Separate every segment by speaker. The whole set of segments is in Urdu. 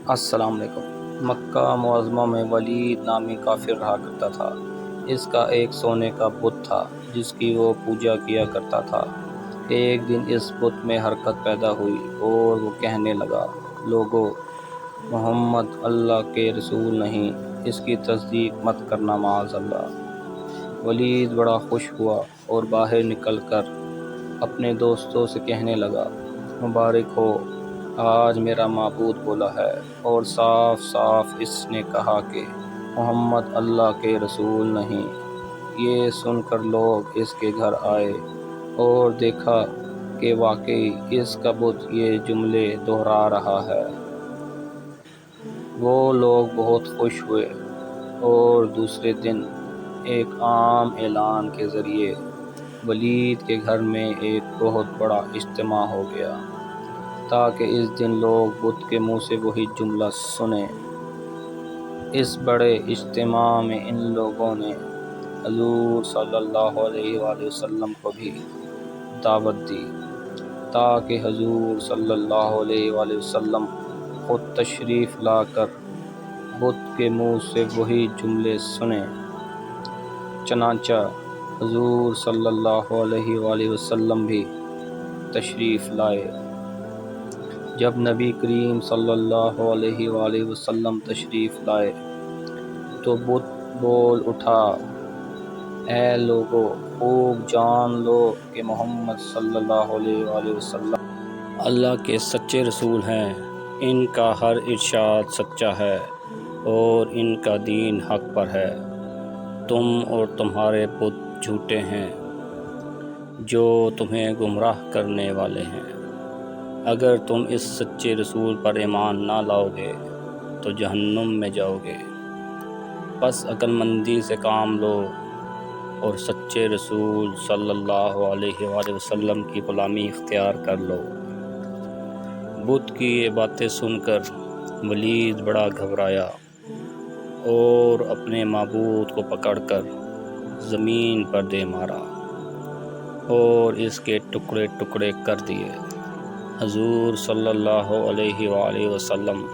Speaker 1: السلام علیکم۔ مکہ معظمہ میں ولید نامی کافر رہا کرتا تھا۔ اس کا ایک سونے کا بت تھا جس کی وہ پوجا کیا کرتا تھا۔ ایک دن اس بت میں حرکت پیدا ہوئی اور وہ کہنے لگا، لوگو، محمد اللہ کے رسول نہیں، اس کی تصدیق مت کرنا معاذ اللہ۔ ولید بڑا خوش ہوا اور باہر نکل کر اپنے دوستوں سے کہنے لگا، مبارک ہو، آج میرا معبود بولا ہے اور صاف صاف اس نے کہا کہ محمد اللہ کے رسول نہیں۔ یہ سن کر لوگ اس کے گھر آئے اور دیکھا کہ واقعی اس کا بت یہ جملے دہرا رہا ہے۔ وہ لوگ بہت خوش ہوئے اور دوسرے دن ایک عام اعلان کے ذریعے ولید کے گھر میں ایک بہت بڑا اجتماع ہو گیا تاکہ اس دن لوگ بت کے منہ سے وہی جملہ سنیں۔ اس بڑے اجتماع میں ان لوگوں نے حضور صلی اللہ علیہ وآلہ وسلم کو بھی دعوت دی تاکہ حضور صلی اللہ علیہ وآلہ وسلم خود تشریف لا کر بت کے منہ سے وہی جملے سنیں۔ چنانچہ حضور صلی اللہ علیہ وآلہ وسلم بھی تشریف لائے۔ جب نبی کریم صلی اللہ علیہ وآلہ وسلم تشریف لائے تو بت بول اٹھا، اے لوگو، خوب جان لو کہ محمد صلی اللہ علیہ وآلہ وسلم اللہ کے سچے رسول ہیں۔ ان کا ہر ارشاد سچا ہے اور ان کا دین حق پر ہے۔ تم اور تمہارے بت جھوٹے ہیں جو تمہیں گمراہ کرنے والے ہیں۔ اگر تم اس سچے رسول پر ایمان نہ لاؤ گے تو جہنم میں جاؤ گے۔ بس عقل مندی سے کام لو اور سچے رسول صلی اللہ علیہ وآلہ وسلم کی غلامی اختیار کر لو۔ بت کی یہ باتیں سن کر ولید بڑا گھبرایا اور اپنے معبود کو پکڑ کر زمین پر دے مارا اور اس کے ٹکڑے ٹکڑے کر دیے۔ حضور صلی اللہ علیہ وآلہ وسلم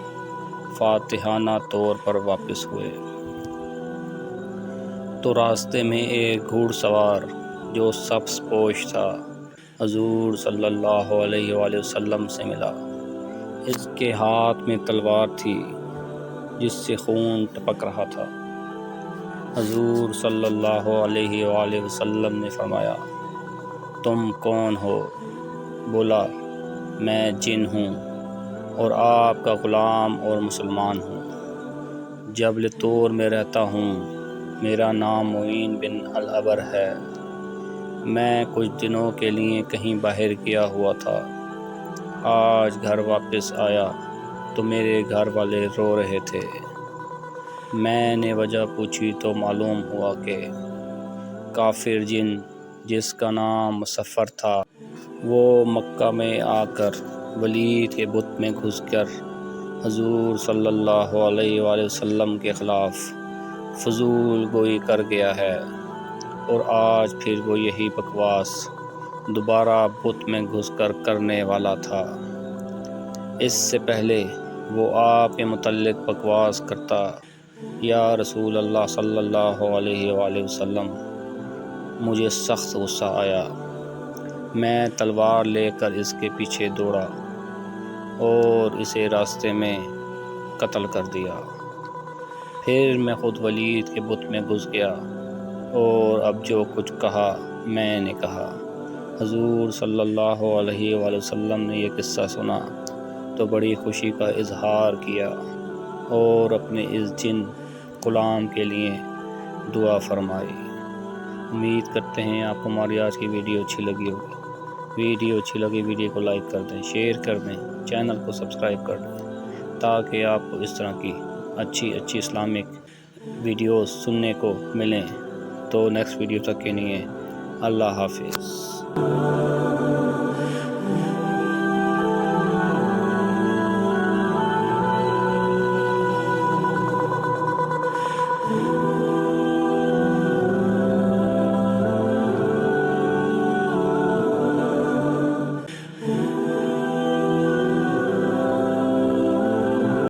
Speaker 1: فاتحانہ طور پر واپس ہوئے تو راستے میں ایک گھوڑ سوار جو سبز پوش تھا حضور صلی اللہ علیہ وآلہ وسلم سے ملا۔ اس کے ہاتھ میں تلوار تھی جس سے خون ٹپک رہا تھا۔ حضور صلی اللہ علیہ وآلہ وسلم نے فرمایا، تم کون ہو؟ بولا، میں جن ہوں اور آپ کا غلام اور مسلمان ہوں۔ جبل طور میں رہتا ہوں۔ میرا نام معین بن العبر ہے۔ میں کچھ دنوں کے لیے کہیں باہر گیا ہوا تھا۔ آج گھر واپس آیا تو میرے گھر والے رو رہے تھے۔ میں نے وجہ پوچھی تو معلوم ہوا کہ کافر جن جس کا نام مصفر تھا وہ مکہ میں آ کر ولید کے بت میں گھس کر حضور صلی اللہ علیہ وآلہ وسلم کے خلاف فضول گوئی کر گیا ہے اور آج پھر وہ یہی بکواس دوبارہ بت میں گھس کر کرنے والا تھا۔ اس سے پہلے وہ آپ کے متعلق بکواس کرتا، یا رسول اللہ صلی اللہ علیہ وآلہ وسلم، مجھے سخت غصہ آیا۔ میں تلوار لے کر اس کے پیچھے دوڑا اور اسے راستے میں قتل کر دیا۔ پھر میں خود ولید کے بت میں گھس گیا اور اب جو کچھ کہا میں نے کہا۔ حضور صلی اللہ علیہ وآلہ وسلم نے یہ قصہ سنا تو بڑی خوشی کا اظہار کیا اور اپنے اس جن غلام کے لیے دعا فرمائی۔ امید کرتے ہیں آپ کو ہماری آج کی ویڈیو اچھی لگی ہوگی۔ ویڈیو کو لائک کر دیں، شیئر کر دیں، چینل کو سبسکرائب کر دیں تاکہ آپ کو اس طرح کی اچھی اسلامک ویڈیوز سننے کو ملیں۔ تو نیکسٹ ویڈیو تک کے لیے اللہ حافظ۔